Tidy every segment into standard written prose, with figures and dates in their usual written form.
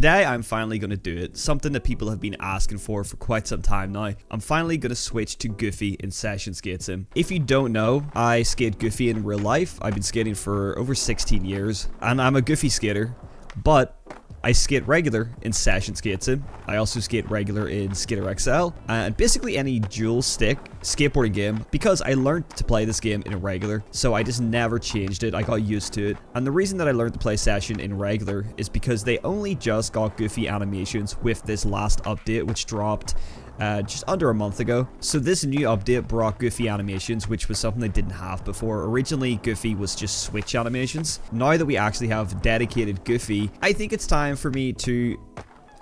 Today, I'm finally going to do it, something that people have been asking for quite some time now. I'm finally going to switch to Goofy in Session Skate Sim. If you don't know, I skate Goofy in real life. I've been skating for over 16 years, and I'm a Goofy skater, but I skate regular in Session Skate Sim. I also skate regular in Skater XL, and basically any dual stick skateboarding game, because I learned to play this game in regular, so I just never changed it. I got used to it. And the reason that I learned to play Session in regular is because they only just got Goofy animations with this last update, which dropped just under a month ago. So this new update brought Goofy animations, which was something they didn't have before. Originally, Goofy was just Switch animations. Now that we actually have dedicated Goofy, I think it's time for me to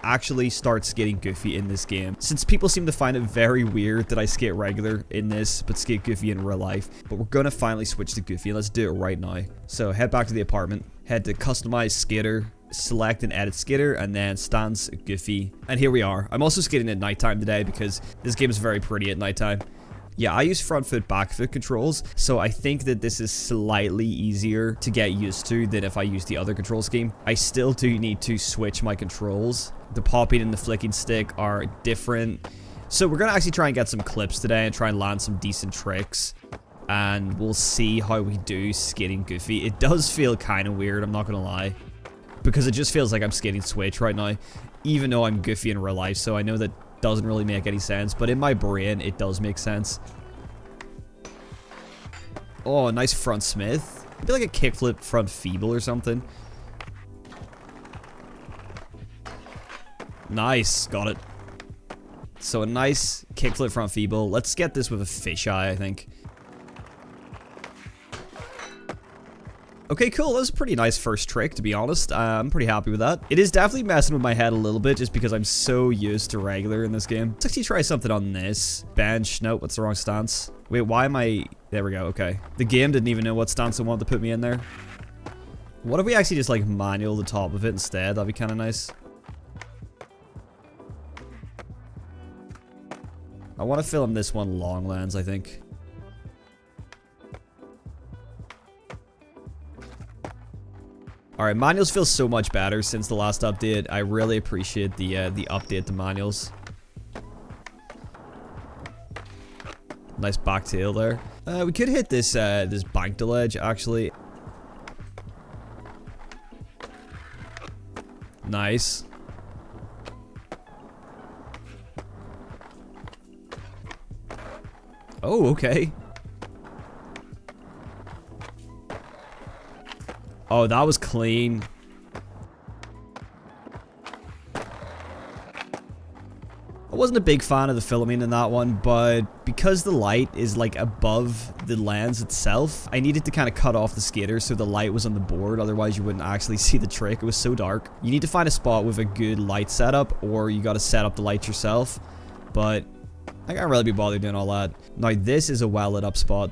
actually start skating Goofy in this game, since people seem to find it very weird that I skate regular in this but skate Goofy in real life. But we're gonna finally switch to Goofy, and let's do it right now. So head back to the apartment, head to customize skater, select and edit skater, and then stance Goofy, and here we are. I'm also skating at nighttime today because this game is very pretty at nighttime. Yeah, I use front foot, back foot controls, so I think that this is slightly easier to get used to than if I use the other control scheme. I still do need to switch my controls. The popping and the flicking stick are different. So we're gonna actually try and get some clips today and try and land some decent tricks, and we'll see how we do skating Goofy. It does feel kind of weird, I'm not gonna lie, because it just feels like I'm skating Switch right now, even though I'm Goofy in real life, so I know that doesn't really make any sense, but in my brain, it does make sense. Oh, nice front Smith. I feel like a kickflip front feeble or something. Nice, got it. So a nice kickflip front feeble. Let's get this with a fisheye, I think. Okay, cool. That was a pretty nice first trick, to be honest. I'm pretty happy with that. It is definitely messing with my head a little bit, just because I'm so used to regular in this game. Let's actually try something on this. Bench. Nope, what's the wrong stance? Wait, why am I... There we go, okay. The game didn't even know what stance it wanted to put me in there. What if we actually just, like, manual the top of it instead? That'd be kind of nice. I want to film this one long lens, I think. Alright, manuals feel so much better since the last update. I really appreciate the update to manuals. Nice back tail there. We could hit this this bank to ledge, actually. Nice. Oh, okay. Oh, that was clean. I wasn't a big fan of the filming in that one, but because the light is like above the lens itself, I needed to kind of cut off the skater so the light was on the board, otherwise you wouldn't actually see the trick. It was so dark. You need to find a spot with a good light setup, or you got to set up the light yourself, but I can't really be bothered doing all that. Now this is a well lit up spot.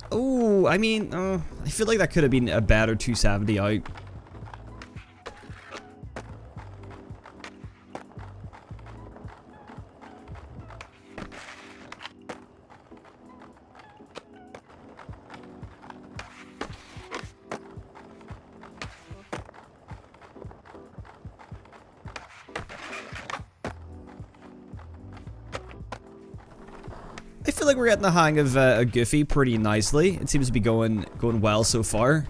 Oh, I mean, I feel like that could have been a better 270 out. I feel like we're getting the hang of Goofy pretty nicely. It seems to be going well so far.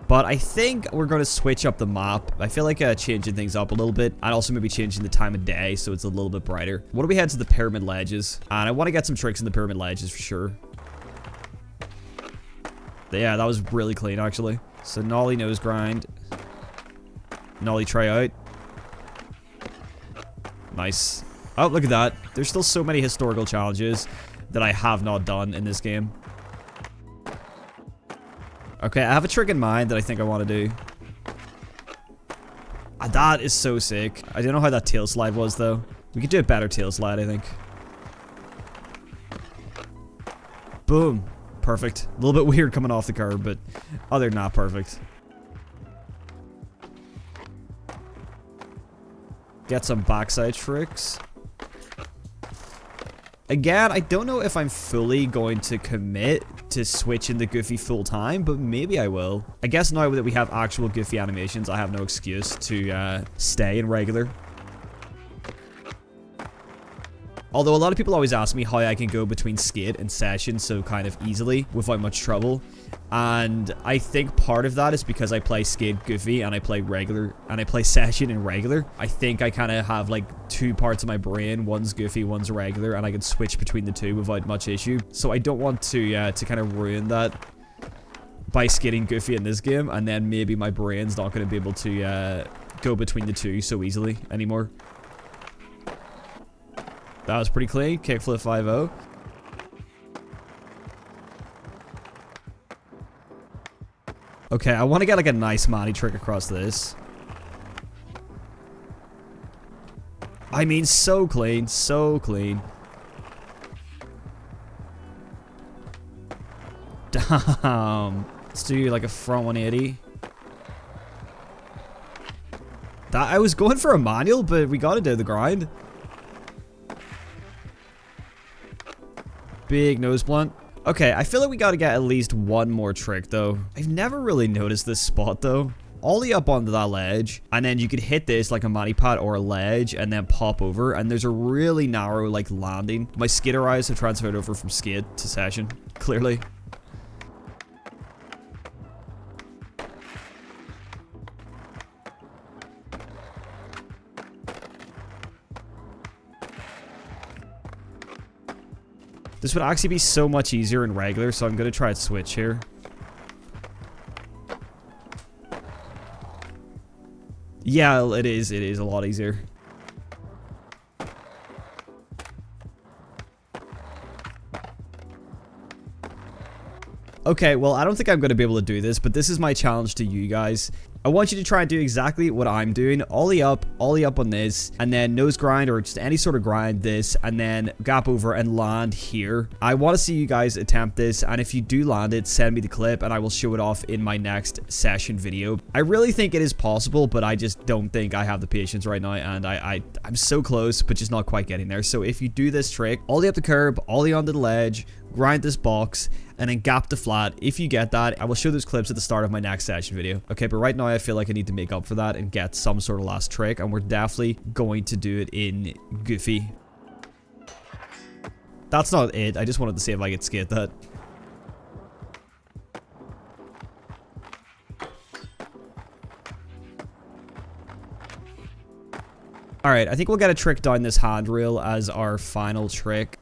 But I think we're going to switch up the map. I feel like changing things up a little bit, and also maybe changing the time of day so it's a little bit brighter. What do we head to the pyramid ledges? And I want to get some tricks in the pyramid ledges for sure. Yeah, that was really clean actually. So nollie nose grind. Nollie try out. Nice. Oh, look at that. There's still so many historical challenges that I have not done in this game. Okay, I have a trick in mind that I think I want to do. That is so sick. I don't know how that tail slide was, though. We could do a better tail slide, I think. Boom. Perfect. A little bit weird coming off the curb, but other than that, perfect. Get some backside tricks. Again, I don't know if I'm fully going to commit to switching the Goofy full time, but maybe I will. I guess now that we have actual Goofy animations, I have no excuse to stay in regular. Although a lot of people always ask me how I can go between skate and session so kind of easily without much trouble. And I think part of that is because I play skate Goofy and I play regular and I play session and regular. I think I kind of have like two parts of my brain. One's Goofy, one's regular, and I can switch between the two without much issue. So I don't want to kind of ruin that by skating Goofy in this game, and then maybe my brain's not going to be able to go between the two so easily anymore. That was pretty clean. Kickflip 5-0. Okay, I want to get like a nice Manny trick across this. I mean, so clean. So clean. Damn. Let's do like a front 180. I was going for a manual, but we got to do the grind. Big nose blunt. Okay, I feel like we gotta get at least one more trick, though. I've never really noticed this spot, though. Ollie up onto that ledge, and then you could hit this like a mani pad or a ledge, and then pop over, and there's a really narrow, like, landing. My skater eyes have transferred over from skate to session, clearly. This would actually be so much easier in regular, so I'm going to try to switch here. Yeah, it is a lot easier. Okay, well, I don't think I'm going to be able to do this, but this is my challenge to you guys. I want you to try and do exactly what I'm doing. Ollie up on this, and then nose grind or just any sort of grind this, and then gap over and land here. I want to see you guys attempt this, and if you do land it, send me the clip, and I will show it off in my next session video. I really think it is possible, but I just don't think I have the patience right now, and I'm so close, but just not quite getting there. So if you do this trick, Ollie up the curb, Ollie onto the ledge, grind this box, and then gap to flat. If you get that, I will show those clips at the start of my next session video. Okay, but right now I feel like I need to make up for that and get some sort of last trick, and we're definitely going to do it in Goofy. That's not it. I just wanted to see if I could skate that. Alright, I think we'll get a trick down this handrail as our final trick.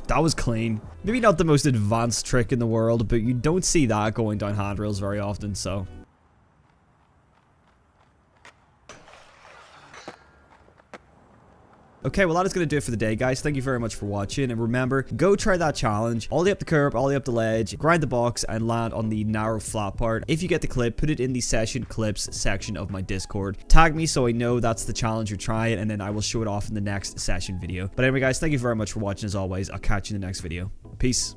That was clean. Maybe not the most advanced trick in the world, but you don't see that going down handrails very often, so. Okay, well that is going to do it for the day, guys. Thank you very much for watching, and remember, go try that challenge. Ollie up the curb, ollie up the ledge, grind the box, and land on the narrow flat part. If you get the clip, put it in the session clips section of my Discord. Tag me so I know that's the challenge you're trying, and then I will show it off in the next session video. But anyway, guys, thank you very much for watching as always. I'll catch you in the next video. Peace.